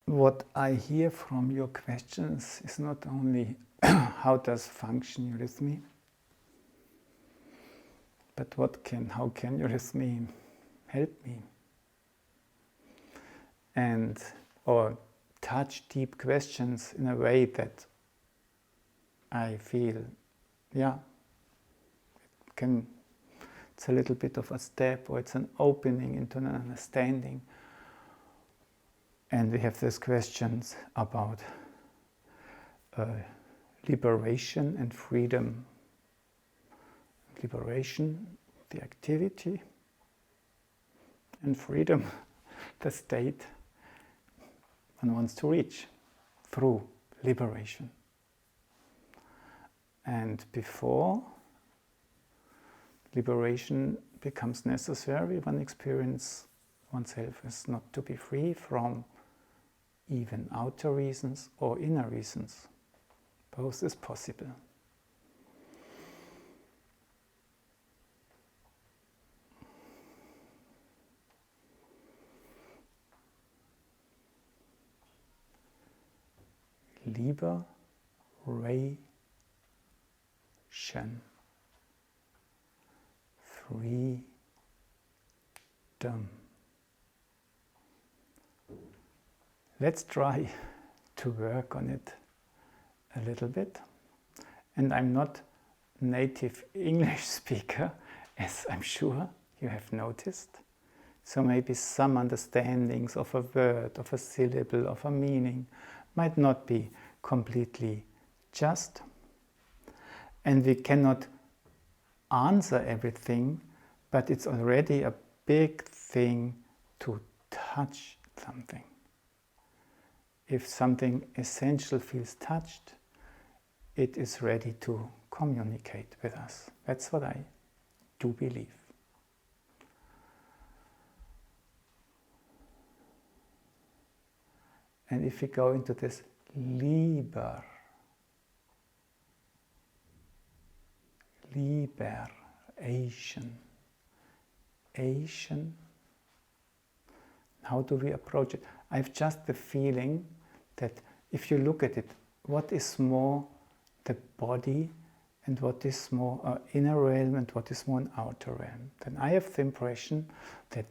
what I hear from your questions is not only how does function eurythmy, but how can eurythmy help me? Or touch deep questions in a way that I feel, it's a little bit of a step, or it's an opening into an understanding. And we have these questions about liberation and freedom. Liberation, the activity, and freedom, the state one wants to reach through liberation. And before liberation becomes necessary, one experiences oneself as not to be free from even outer reasons or inner reasons. Both is possible. Liberation, freedom. Let's try to work on it a little bit. And I'm not a native English speaker, as I'm sure you have noticed. So maybe some understandings of a word, of a syllable, of a meaning might not be completely just. And we cannot answer everything, but it's already a big thing to touch something. If something essential feels touched, it is ready to communicate with us. That's what I do believe. And if we go into this liberation, how do we approach it? I have just the feeling that if you look at it, what is more the body and what is more an inner realm and what is more an outer realm, then I have the impression that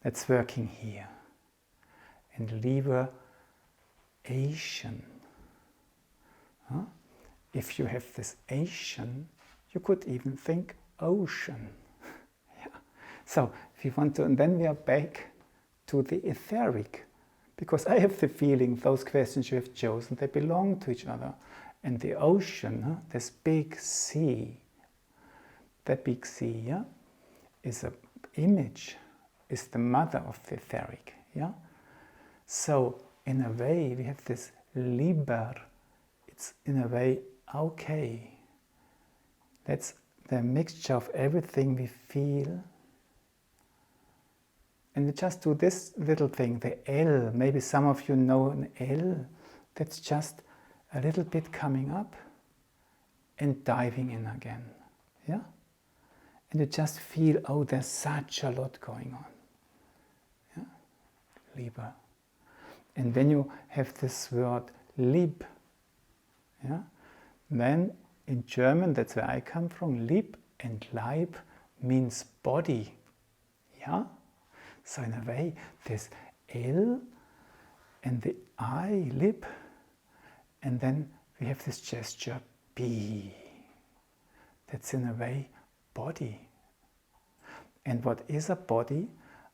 that's working here. And liberation. If you have this Asian, you could even think ocean. So if you want to, and then we are back to the etheric, because I have the feeling those questions you have chosen, they belong to each other. And the ocean, this big sea, that big sea, is an image, is the mother of the etheric. So in a way we have this it's in a way okay. That's the mixture of everything we feel. And we just do this little thing, the L. Maybe some of you know an L. That's just a little bit coming up and diving in again. And you just feel, oh, there's such a lot going on. Liber. And when you have this word Lib, then in German, that's where I come from, Lib and Leib means body. So in a way, this L and the I, Lib, and then we have this gesture B. That's in a way body. And what is a body?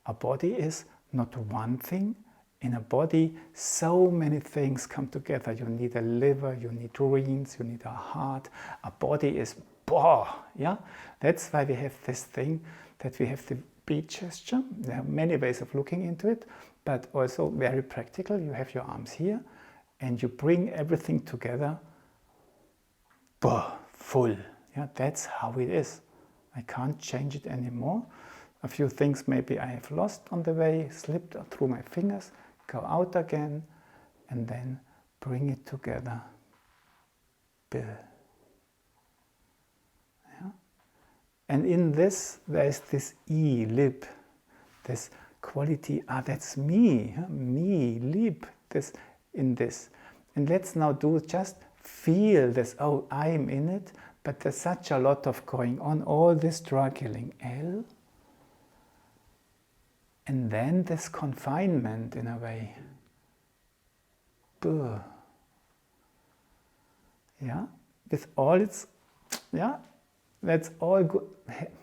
A body is not one thing. In a body, so many things come together. You need a liver, you need reins, you need a heart. A body is That's why we have this thing, that we have the B gesture. There are many ways of looking into it, but also very practical. You have your arms here, and you bring everything together. Full. That's how it is. I can't change it anymore. A few things maybe I have lost on the way, slipped through my fingers, go out again, and then bring it together. And in this, there is this E, lib, this quality, that's me, me, lieb, this, in this. And let's now do just feel this, oh, I'm in it, but there's such a lot of going on, all this struggling, L. And then this confinement in a way, B. Yeah, with all its, yeah, that's all good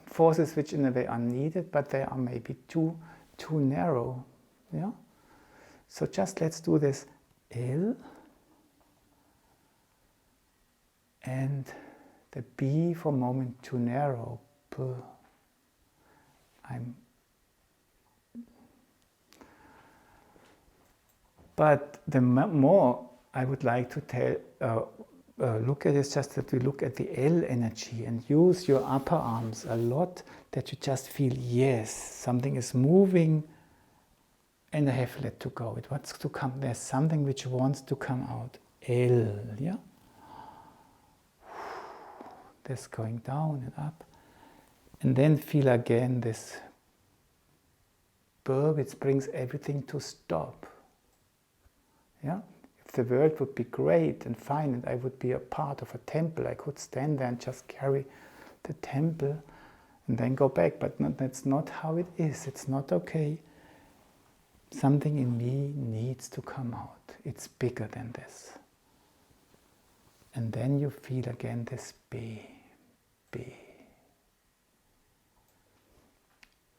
forces which in a way are needed, but they are maybe too narrow. Yeah. So just let's do this L and the B for a moment too narrow. B. But the more I would like to tell, look at is just that we look at the L energy and use your upper arms a lot, that you just feel, yes, something is moving and I have let to go. It wants to come. There's something which wants to come out. L, yeah? This going down and up. And then feel again this burr which brings everything to stop. Yeah? If the world would be great and fine and I would be a part of a temple, I could stand there and just carry the temple and then go back. But that's not how it is. It's not okay. Something in me needs to come out. It's bigger than this. And then you feel again this B.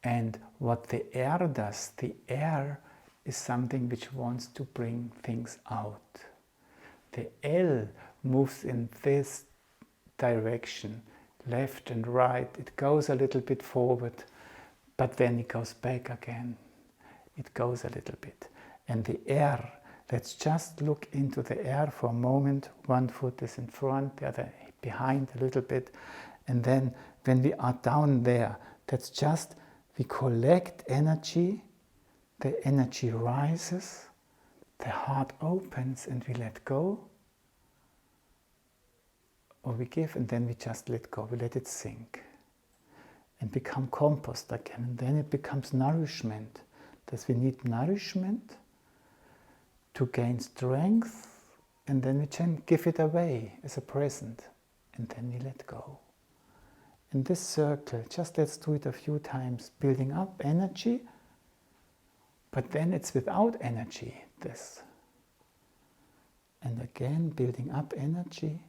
And what the air does, the air is something which wants to bring things out. The L moves in this direction, left and right. It goes a little bit forward, but then it goes back again. It goes a little bit. And the air, let's just look into the air for a moment. One foot is in front, the other behind a little bit. And then when we are down there, that's just, we collect energy, the energy rises, the heart opens and we let go. Or we give and then we just let go, we let it sink. And become compost again. And then it becomes nourishment. That we need nourishment to gain strength, and then we can give it away as a present, and then we let go. In this circle, just let's do it a few times, building up energy, but then it's without energy, this. And again, building up energy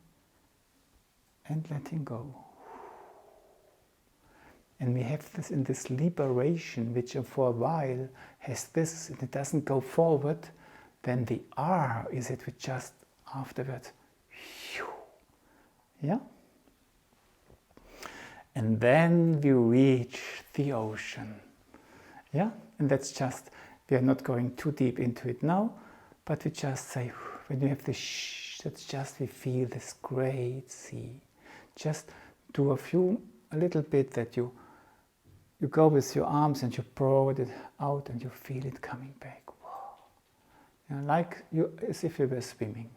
and letting go. And we have this in this liberation, which for a while has this, and it doesn't go forward, then the R is it which just afterwards, yeah? And then we reach the ocean, yeah? And that's just, we are not going too deep into it now, but we just say, when you have this that's just, we feel this great sea. Just do a little bit that you go with your arms and you pour it out and you feel it coming back. Wow. You know, like as if you were swimming.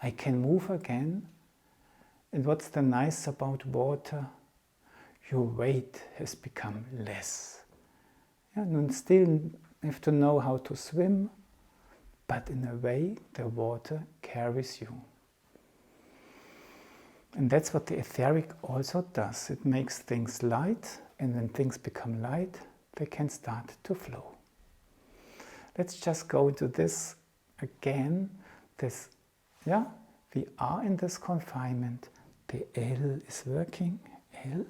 I can move again. And what's the nice about water? Your weight has become less. Yeah, you still have to know how to swim, but in a way the water carries you. And that's what the etheric also does. It makes things light. And when things become light, they can start to flow. Let's just go into this again. This, yeah, we are in this confinement. The L is working, L.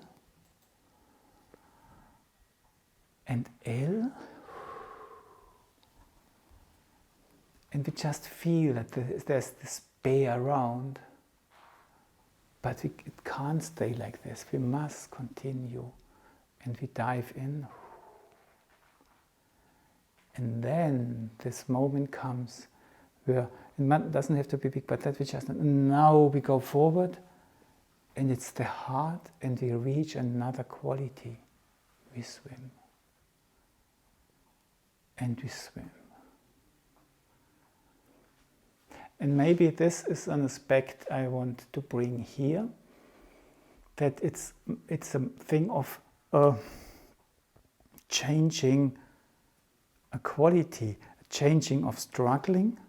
And L. And we just feel that there's this bay around. But it can't stay like this. We must continue. And we dive in. And then this moment comes where it doesn't have to be big, but that we just, now we go forward and it's the heart and we reach another quality. We swim. And we swim. And maybe this is an aspect I want to bring here, that it's a thing of changing a quality, a changing of struggling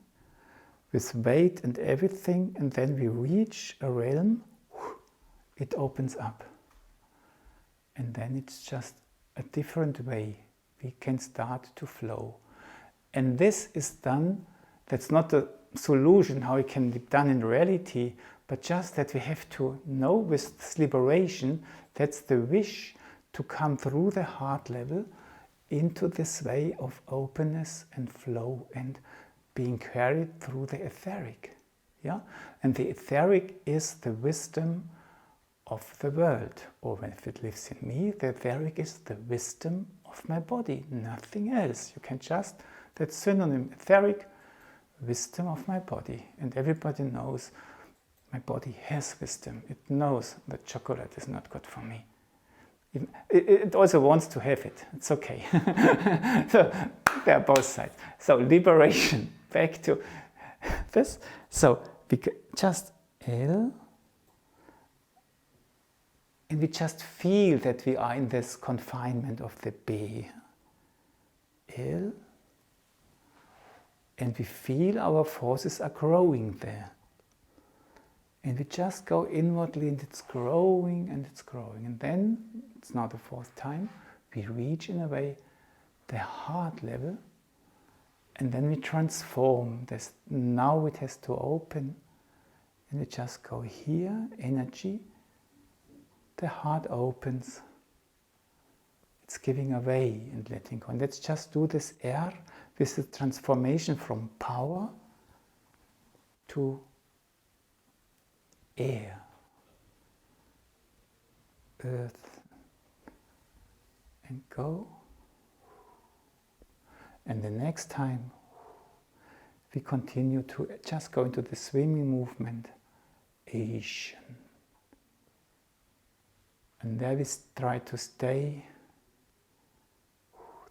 with weight and everything, and then we reach a realm, it opens up. And then it's just a different way. We can start to flow. And this is done, that's not a solution how it can be done in reality, but just that we have to know with this liberation, that's the wish to come through the heart level into this way of openness and flow and being carried through the etheric. Yeah? And the etheric is the wisdom of the world, or if it lives in me, the etheric is the wisdom of my body, nothing else. You can just, that's synonym, etheric, wisdom of my body. And everybody knows my body has wisdom. It knows that chocolate is not good for me. It also wants to have it. It's okay. So there are both sides. So liberation, back to this. So we just L, and we just feel that we are in this confinement of the B. L, and we feel our forces are growing there. And we just go inwardly, and it's growing and it's growing. And then, it's now the fourth time, we reach in a way the heart level, and then we transform this. Now it has to open, and we just go here, energy, the heart opens. It's giving away and letting go. And let's just do this air, this is transformation from power to air, earth, and go. And the next time we continue to just go into the swimming movement, Asian. And there we try to stay.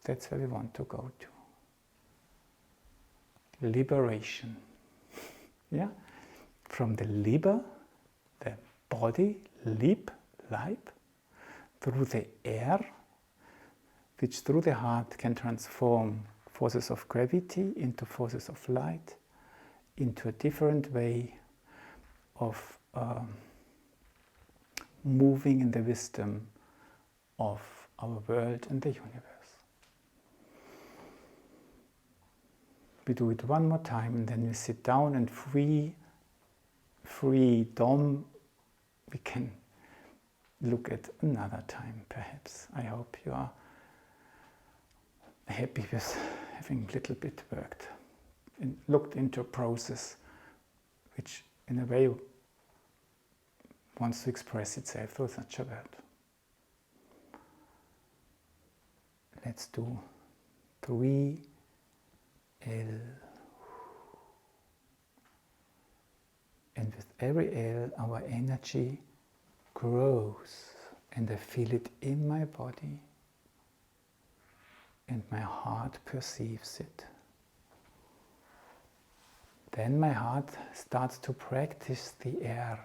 That's where we want to go to. Liberation. Yeah? From the liber, the body, Leib, through the air, which through the heart can transform forces of gravity into forces of light, into a different way of moving in the wisdom of our world and the universe. We do it one more time, and then we sit down, and freedom we can look at another time, perhaps. I hope you are happy with having a little bit worked and looked into a process which in a way wants to express itself through such a word. Let's do 3 L. And with every L, our energy grows, and I feel it in my body, and my heart perceives it. Then my heart starts to practice the air.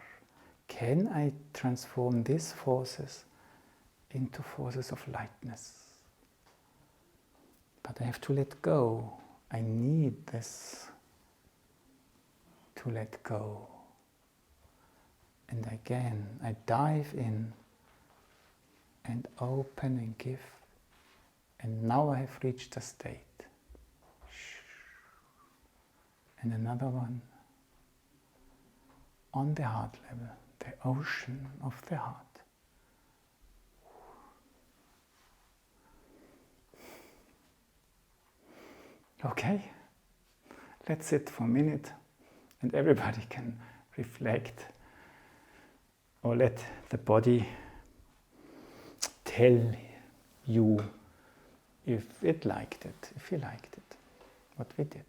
Can I transform these forces into forces of lightness? But I have to let go. I need this to let go. And again, I dive in and open and give. And now I have reached a state. And another one on the heart level, the ocean of the heart. Okay, let's sit for a minute, and everybody can reflect or let the body tell you if you liked it, what we did.